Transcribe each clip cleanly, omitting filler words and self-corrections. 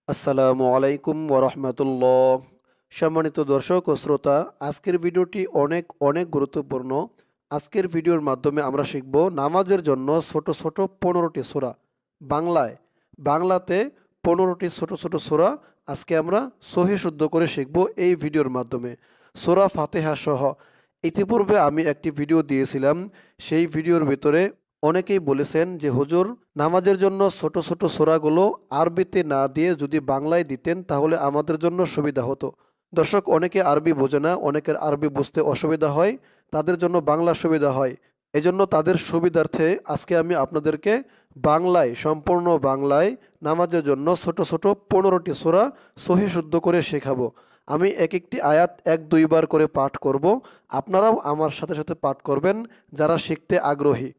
আসসালামু আলাইকুম ওরহমতুল্লাহ। সম্মানিত দর্শক ও শ্রোতা, আজকের ভিডিওটি অনেক অনেক গুরুত্বপূর্ণ। আজকের ভিডিওর মাধ্যমে আমরা শিখব নামাজের জন্য ছোট ছোট 15টি সূরা। বাংলাতে 15টি ছোট ছোট সূরা আজকে আমরা সহি শুদ্ধ করে শিখব এই ভিডিওর মাধ্যমে। সূরা ফাতিহা সহ ইতিপূর্বে আমি একটি ভিডিও দিয়েছিলাম। সেই ভিডিওর ভিতরে অনেকেই বলেছেন যে হুজুর, নামাজের জন্য ছোট ছোট সূরাগুলো আরবিতে না দিয়ে যদি বাংলায় দিতেন তাহলে আমাদের জন্য সুবিধা হতো। দর্শক, অনেকে আরবি বোঝে না, অনেকের আরবি বুঝতে অসুবিধা হয়, তাদের জন্য বাংলা সুবিধা হয়। এজন্য তাদের সুবিধার্থে আজকে আমি আপনাদেরকে বাংলায়, সম্পূর্ণ বাংলায় নামাজের জন্য ছোট ছোট 15টি সূরা সহি শুদ্ধ করে শেখাবো। আমি এক একটি আয়াত 1-2 বার করে পাঠ করব। আপনারাও আমার সাথে সাথে পাঠ করবেন যারা শিখতে আগ্রহী।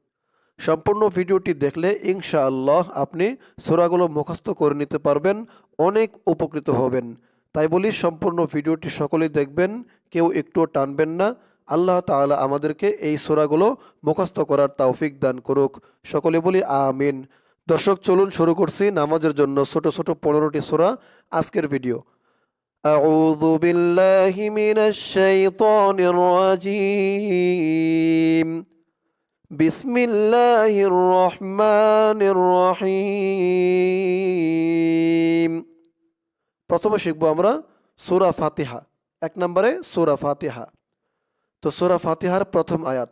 সম্পূর্ণ ভিডিওটি দেখলে ইনশাআল্লাহ আপনি সূরাগুলো মুখস্থ করে নিতে পারবেন, অনেক উপকৃত হবেন। তাই বলি, সম্পূর্ণ ভিডিওটি সকলেই দেখবেন, কেউ একটুও টানবেন না। আল্লাহ তাআলা আমাদেরকে এই সূরাগুলো মুখস্থ করার তৌফিক দান করুক। সকলে বলি আমিন। দর্শক, চলুন শুরু করছি নামাজের জন্য ছোট ছোট 15টি সূরা আজকের ভিডিও। আউযু বিল্লাহি মিনাশ শাইতানির রাজীম। বিসমিল্লাহির রহমানির রহিম। প্রথমে শিখব আমরা সূরা ফাতিহা। 1 নম্বরে সূরা ফাতিহা। তো সূরা ফাতিহার প্রথম আয়াত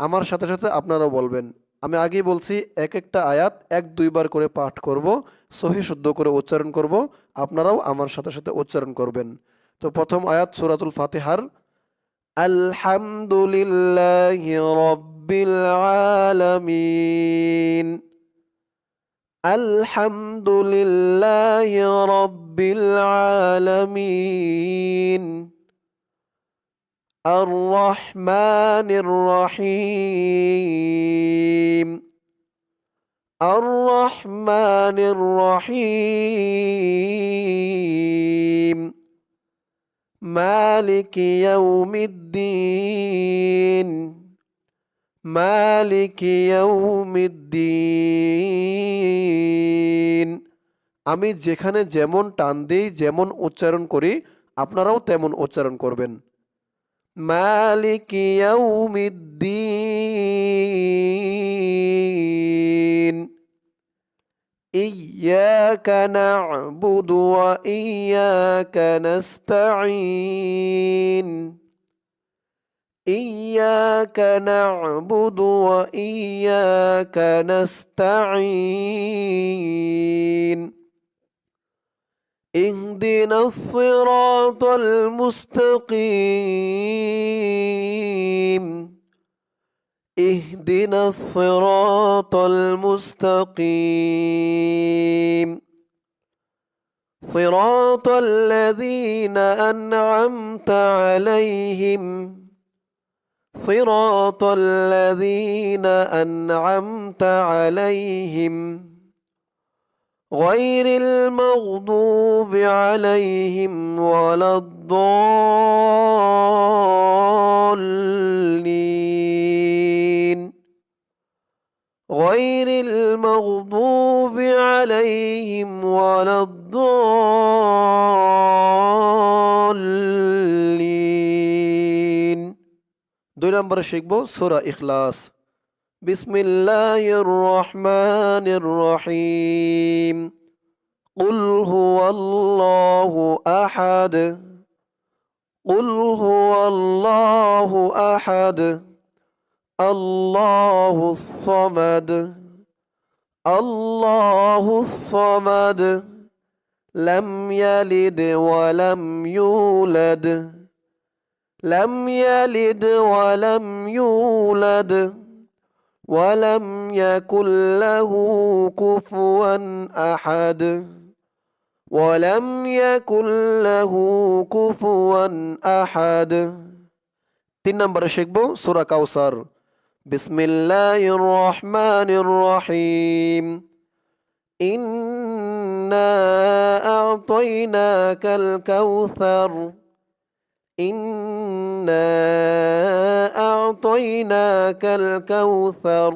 আমার সাথে সাথে আপনারাও বলবেন। আমি আগেই বলছি, এক একটা আয়াত 1-2 বার করে পাঠ করব, সহি শুদ্ধ করে উচ্চারণ করব। আপনারাও আমার সাথে সাথে উচ্চারণ করবেন। তো প্রথম আয়াত সূরাতুল ফাতিহার। আলহামদুলিল্লাহি রাব্বিল আলামিন। আলহামদুলিল্লাহি রাব্বিল আলামিন। আর রহমানির রহিম। আর রহমানির রহিম। মালিকি ইয়াউমিদ্দিন। মালিকি ইয়াউমিদ্দিন। আমি যেখানে যেমন টান দিই, যেমন উচ্চারণ করি, আপনারাও তেমন উচ্চারণ করবেন। মালিকি ইয়াউমিদ্দিন। إياك نعبد وإياك نستعين. إياك نعبد وإياك نستعين. اهدنا الصراط المستقيم. اهدنا الصراط المستقيم. صراط الذين أنعمت عليهم. صراط الذين أنعمت عليهم غير المغضوب عليهم ولا الضالين. غير المغضوب عليهم ولا الضالين. 2 নম্বরে শিখব সূরা ইখলাস। বিসমিল্লাহির রহমানির রহিম। কুল হুয়াল্লাহু আহাদ। কুল হুয়াল্লাহু আহাদ। আল্লাহুস সামাদ। আল্লাহুস সামাদ। লাম ইয়ালিদ ওয়া লাম ইউলাদ। লাম ইয়ালিদ ওয়া লাম ইউলাদ। ولم يكن له كفوا أحد. ولم يكن له كفوا أحد. 3 নম্বরে শিখব সূরা কাউসার। বিসমিল্লাহির রহমানির রহিম। ইন্না আ'তাইনাকাল কাউসার। إنا أعطيناك الكوثر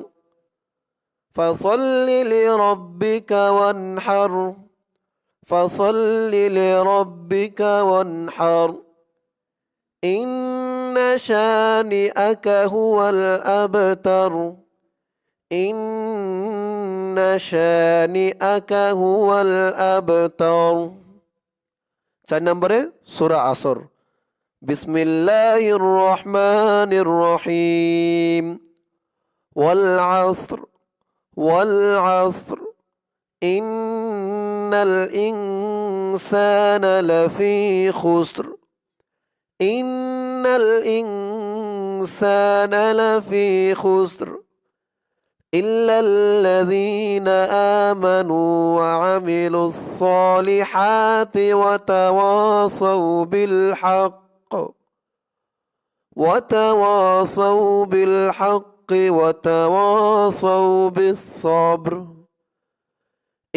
فصل لربك وانحر فصل لربك وانحر إن شانئك هو الأبتر إن شانئك هو الأبتر 4 নম্বরে সূরা আসর বিসমিল্লাহির রহমানির রহিম والعصر والعصر إن الإنسان لفي خسر إن الإنسان لفي خسر إلا الذين آمنوا وعملوا الصالحات وتواصوا بالحق وتواصوا بالصبر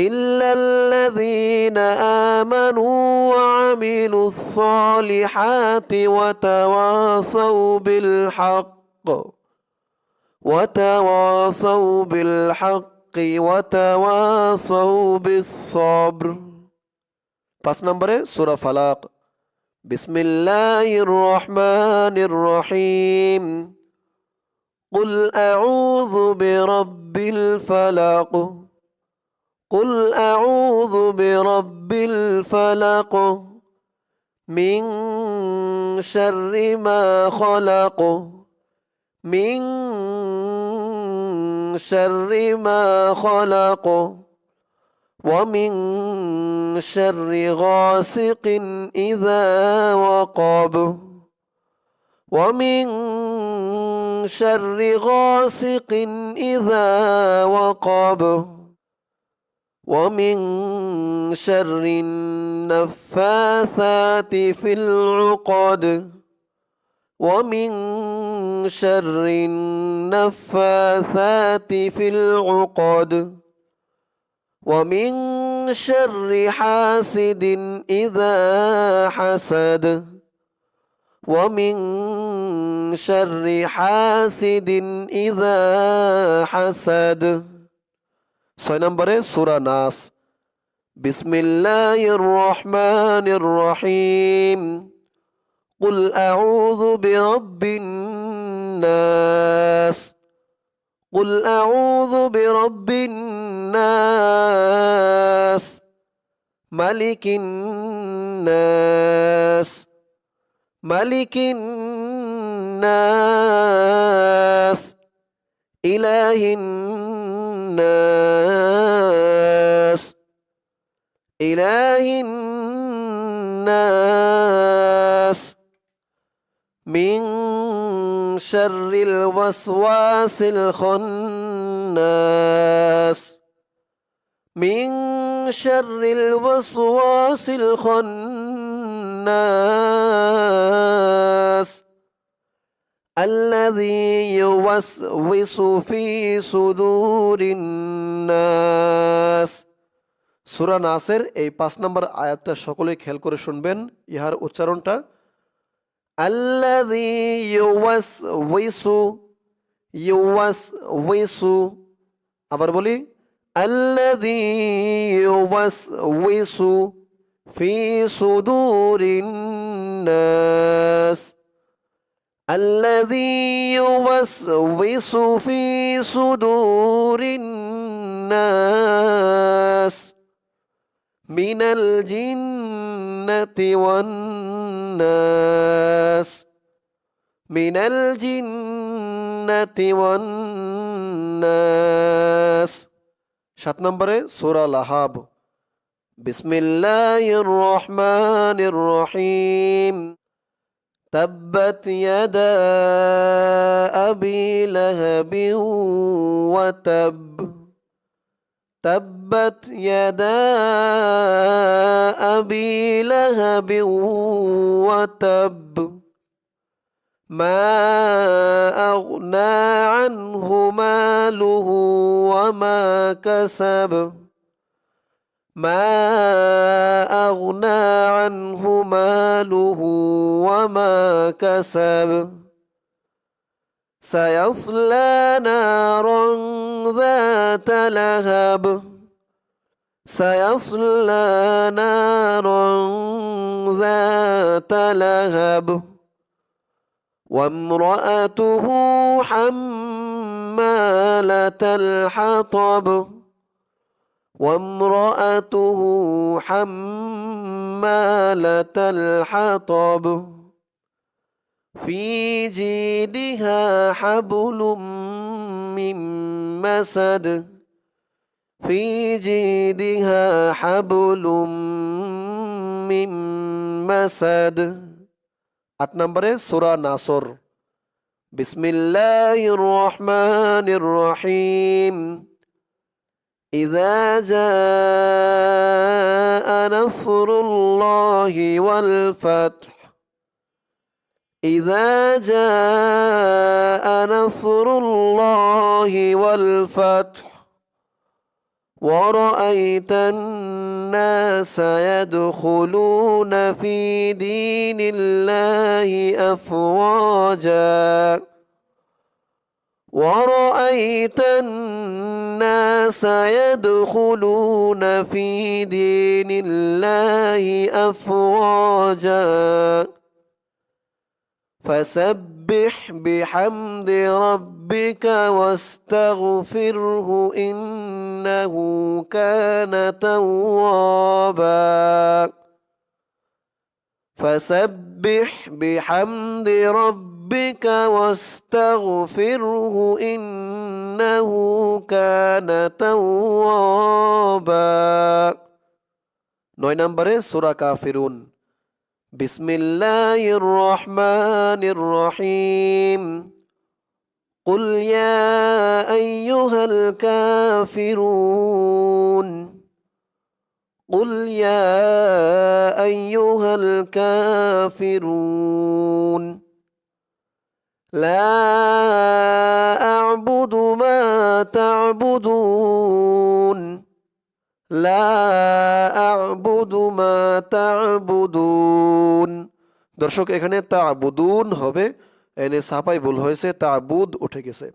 إلا الذين آمنوا وعملوا الصالحات وتواصوا بالحق وتواصوا بالصبر 5 নম্বরে সূরা ফালাক বিসমিল্লাহির রহমানির রহিম قل أعوذ برب الفلق قل أعوذ برب الفلق من شر ما خلق من شر ما خلق ومن شر غاسق إذا وقب ومن شر غاسق إذا وقب ومن شر النفاثات في العقد ومن شر النفاثات في العقد ومن شر حاسد إذا حسد ومن شر حاسد إذا حسد 6 নম্বরে সূরা নাস বিসমিল্লাহির রহমানির রহিম قل أعوذ برب الناس قل أعوذ برب الناس ملك الناس ملك الناس إله الناس إله الناس من شر الوسواس الخناس من شر الوسواس الخناس الذي يوسوس في صدور الناس সূরা নাসের এই 5 নম্বর আয়াতটা সকলেই খেয়াল করে শুনবেন ইহার উচ্চারণটা الذي يوسوس আবার বলি الذي يوسوس في صدور الناس الذي يوسوس في صدور الناس من الجنة والناس من الجنة والناس 7 নম্বরে সূরা লাহাব বিসমিল্লাহির রহমানির রহিম تبت يدا أبي لهب وتب تبت يدا أبي لهب وتب ما أغنى عنه ماله وما كسب ما أغنى عنه ماله وما كسب سيصلى نارا ذات لهب سيصلى نارا ذات لهب وامرأته حمالة الحطب وامرأته حمالة الحطب في جيدها حبل من مسد في جيدها حبل من مسد 8 নম্বরে সূরা নাসর বিসমিল্লাহির রহমানির রহিম إذا جاء نصر الله والفتح إذا جاء نصر الله والفتح ورأيت الناس يدخلون في دين الله أفواجا ورأيت الناس يدخلون في دين الله أفواجا فسبح بحمد ربك واستغفره إنه كان توابا فسبح بحمد ربك واستغفره إنه كان توابا 9 নম্বরে সূরা কাফিরুন বিসমিল্লাহির রহমানির রহিম قل يا أيها الكافرون قل يا أيها الكافرون لا أعبد ما تعبدون لا أعبد ما تعبدون দর্শক এখানে তা'বুদুন হবে এনে ছাপাই ভুল হয়েছে তা'বুদ উঠে গেছে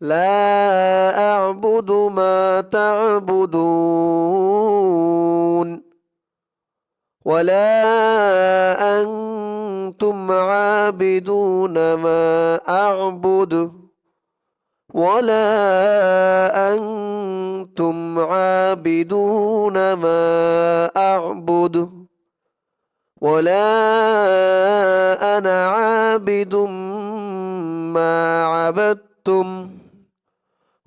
لا أعبد ما تعبدون ولا أنتم عابدون ما أعبد ولا أنتم عابدون ما أعبد ولا أنا عابد ما عبدتم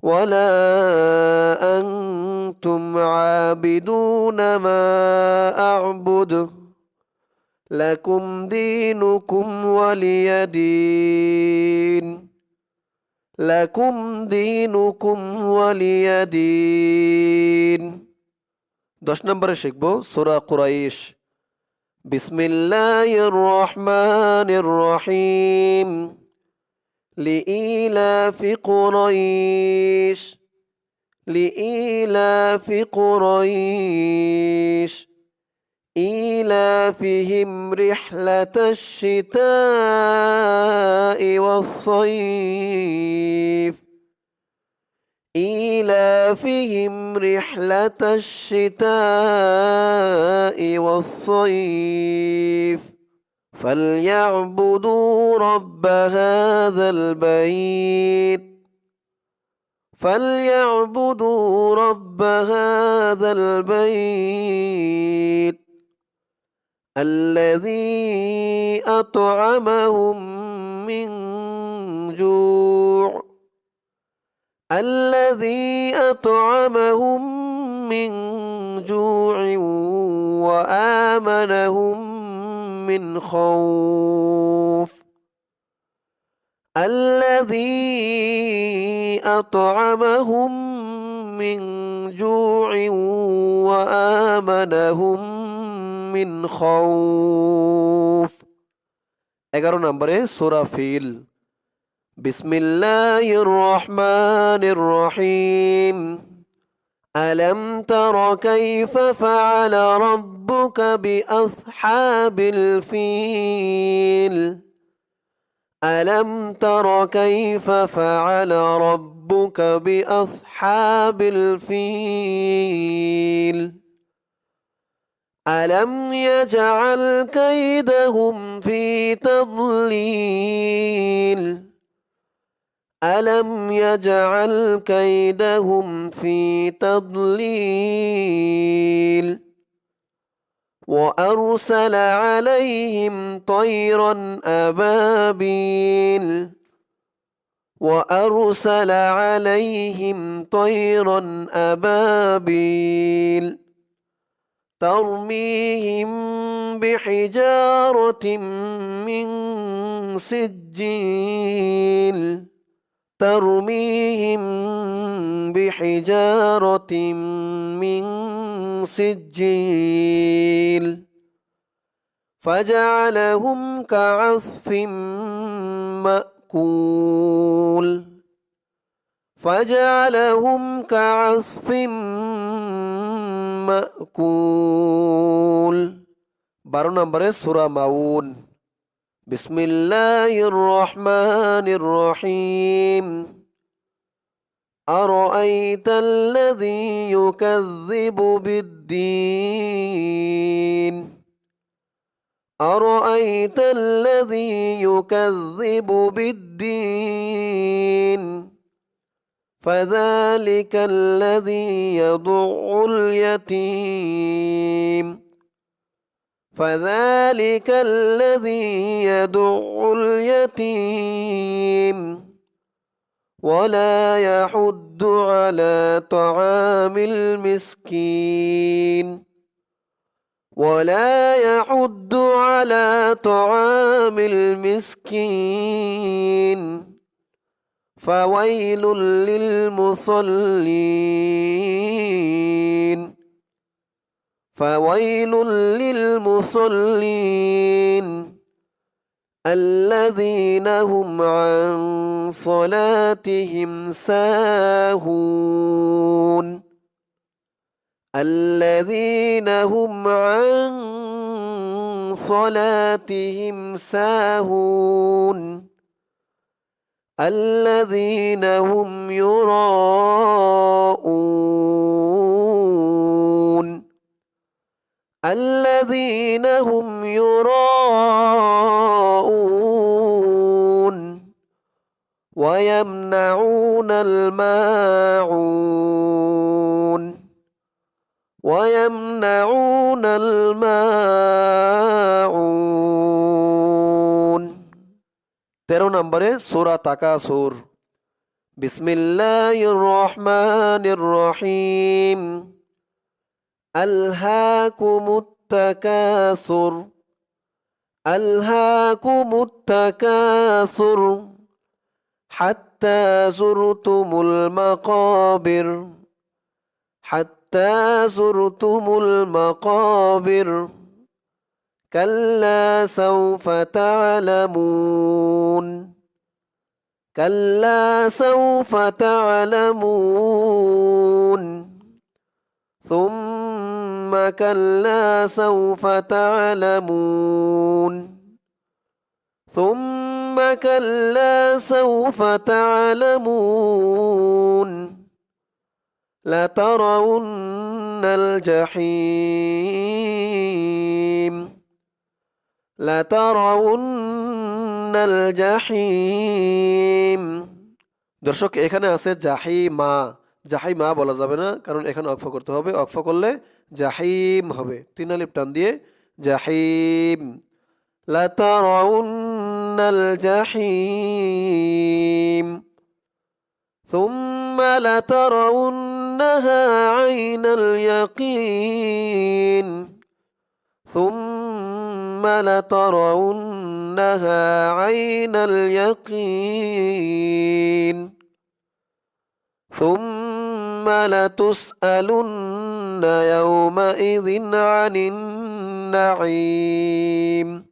ولا أنتم عابدون ما أعبد لكم دينكم ولي دين لكم دينكم ولي دين 10 নম্বরে শিখব সূরা কুরাইশ বিসমিল্লাহির রহমানির রহিম لإيلاف قريش لإيلاف قريش إيلافهم رحلة الشتاء والصيف إيلافهم رحلة الشتاء والصيف فليعبدوا رب هذا البيت فليعبدوا رب هذا البيت الذي أطعمهم من جوع الذي أطعمهم من جوع وآمنهم من خوف الذي أطعمهم من جوع وآمنهم من خوف 11 নম্বরে সূরা ফিল বিসমিল্লাহির রহমানির রহিম ألم تر كيف فعل ربك بأصحاب الفيل ألم تر كيف فعل ربك بأصحاب الفيل ألم يجعل كيدهم في تضليل ألم يجعل كيدهم في تضليل وأرسل عليهم طيرا أبابيل وأرسل عليهم طيرا أبابيل ترميهم بحجارة من سجيل ترميهم بحجارة من سجيل فجعلهم كعصف مأكول فجعلهم كعصف مأكول 12 নম্বরে সূরা মাউন বিসমিল্লাহির রহমানির রহিম أرأيت الذي يكذب بالدين أرأيت الذي يكذب بالدين فذلك الذي يدع اليتيم فذلك الذي يدع اليتيم ولا يحض على طعام المسكين ولا يحض على طعام المسكين فويل للمصلين فويل للمصلين الذين هم عن صلاتهم ساهون الذين هم عن صلاتهم ساهون الذين هم يراءون الذين هم يراءون ويمنعون الماعون ويمنعون الماعون 13 নম্বরে সূরা তাকাসুর বিসমিল্লাহির রহমানির রহিম আলহাকুমুত তাকাসুর আলহাকুমুত তাকাসুর হাত্তা যুরতুমুল মাকাবির হাত্তা যুরতুমুল মাকাবির كلا سوف تعلمون كلا سوف تعلمون ثم كلا سوف تعلمون ثم كلا سوف تعلمون لترون الجحيم لترون الجحيم দর্শক এখানে আছে জাহিমা জাহিমা বলা যাবে না কারণ এখানে অক্ফ করতে হবে অক্ফ করলে জাহিম হবে 3 আলিফ টান দিয়ে জাহিম লাতারাউন্নাল জাহিম ثم لترونها عين اليقين ثم لترونها عين اليقين ثم لتسألن يومئذ عن النعيم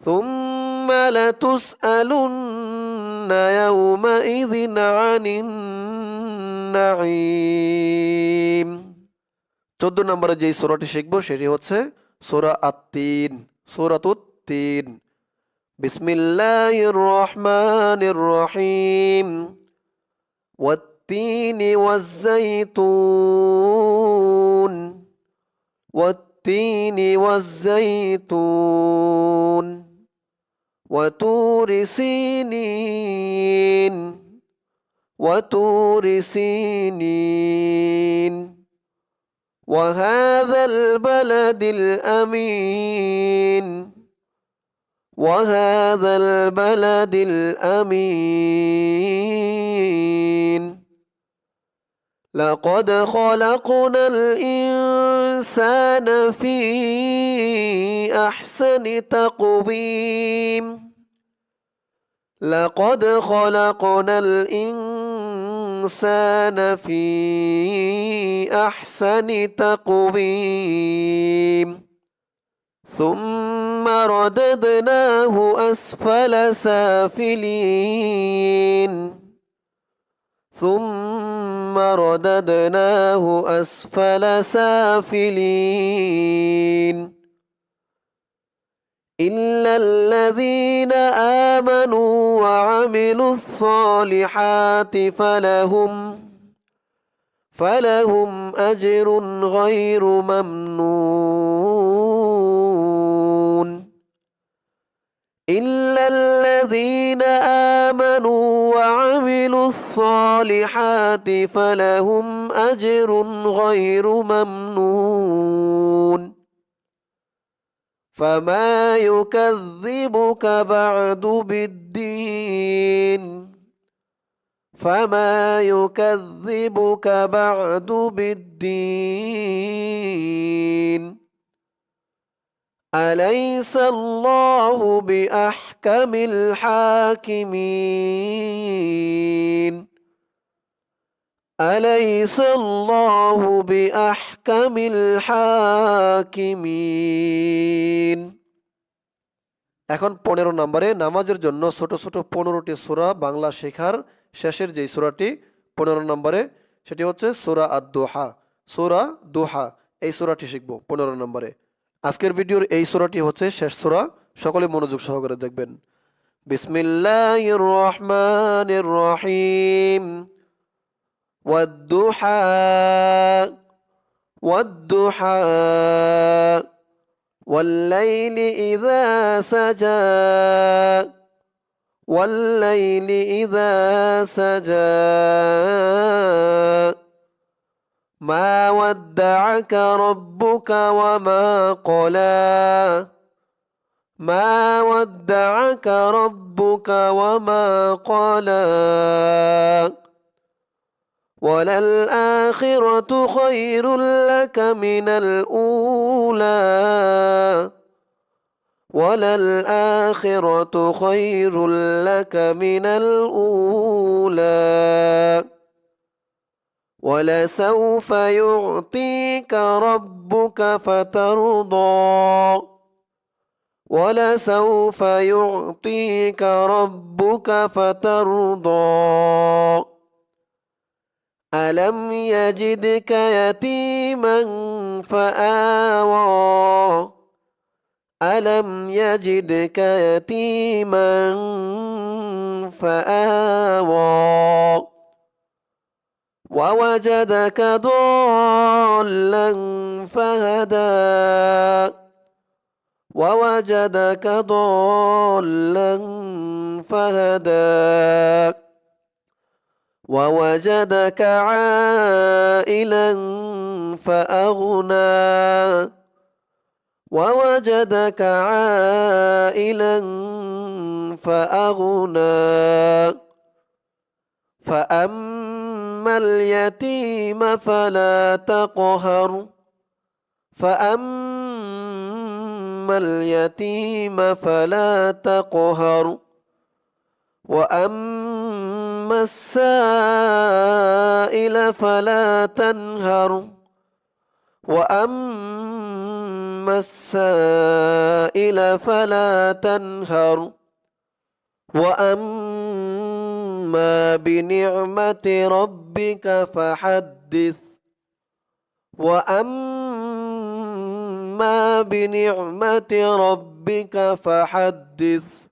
ثم لتسألن يومئذ عن النعيم 14 নম্বরে যেই সূরাটি শিখব সেটি হচ্ছে সূরা আত-তিন সূরাতুত তিন বিসমিল্লাহির রহমানির রহিম والتين والزيتون والتين والزيتون وطور سينين وطور سينين وهذا البلد الأمين وهذا البلد الأمين لقد خلقنا الإنسان في أحسن تقويم لقد خلقنا الإنسان في أحسن تقويم ثم رددناه أسفل سافلين ثم رددناه أسفل سافلين إلا الذين آمنوا وعملوا الصالحات فلهم أجر غير ممنون إلا الذين آمنوا وعملوا الصالحات فلهم أجر غير ممنون فما يكذبك بعد بالدين فما يكذبك بعد بالدين أليس الله بأحكم الحاكمين أليس الله بأحكم الحاكمين এখন 15 নম্বরে নামাজের জন্য ছোট ছোট 15টি সূরা বাংলা শেখার শেষের যেই সূরাটি 15 নম্বরে সেটি হচ্ছে সূরা আদ-দুহা সূরা দুহা এই সূরাটি শিখব 15 নম্বরে আজকের ভিডিওর এই সূরাটি হচ্ছে শেষ সূরা সকলে মনোযোগ সহকারে দেখবেন বিসমিল্লাহির রহমানির রহিম والضحى والضحى والليل إذا سجى والليل إذا سجى ما ودعك ربك وما قلى ما ودعك ربك وما قلى وللآخرة خير لك من الأولى وللآخرة خير لك من الأولى ولسوف يعطيك ربك فترضى ولسوف يعطيك ربك فترضى ألم يجدك يتيما فآوى ألم يجدك يتيما فآوى ووجدك ضالا فهدى ووجدك ضالا فهدى ووجدك عائلا فأغنى ووجدك عائلا فأغنى فأما اليتيم فلا تقهر فأما اليتيم فلا تقهر وأما السائل فلا تنهر وأما السائل فلا تنهر وأما بنعمة ربك فحدث وأما بنعمة ربك فحدث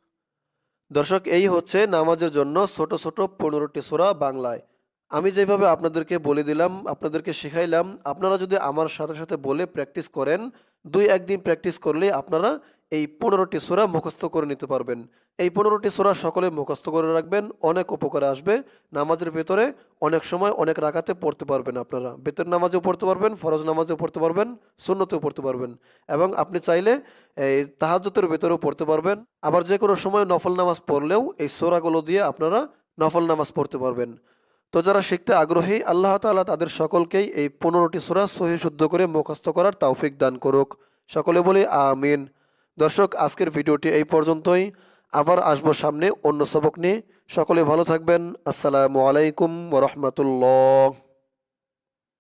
দর্শক, এই হচ্ছে নামাজের জন্য ছোট ছোট 15টি সূরা বাংলায়। আমি যেভাবে আপনাদেরকে বলে দিলাম, আপনাদেরকে শিখাইলাম, আপনারা যদি আমার সাথে সাথে বলে প্র্যাকটিস করেন, 2-1 দিন প্র্যাকটিস করলে আপনারা এই 15টি সূরা মুখস্থ করে নিতে পারবেন। এই 15টি সূরা সকলে মুখস্থ করে রাখবেন, অনেক উপকারে আসবে। নামাজের ভেতরে অনেক সময় অনেক রাকাতে পড়তে পারবেন আপনারা। বেতের নামাজেও পড়তে পারবেন, ফরজ নামাজেও পড়তে পারবেন, সুন্নতেও পড়তে পারবেন, এবং আপনি চাইলে এই তাহাজ্জুদের ভেতরেও পড়তে পারবেন। আবার যে কোনো সময় নফল নামাজ পড়লেও এই সূরাগুলো দিয়ে আপনারা নফল নামাজ পড়তে পারবেন। তো যারা শিখতে আগ্রহী, আল্লাহ তাআলা তাদের সকলকেই এই 15টি সূরা সহিহ শুদ্ধ করে মুখস্থ করার তৌফিক দান করুক। সকলে বলি আমিন। দর্শক, আজকের ভিডিওটি এই পর্যন্তই। আবার আসবো সামনে অন্য সবক নিয়ে। সকলে ভালো থাকবেন। আসসালামু আলাইকুম ওয়া রাহমাতুল্লাহ।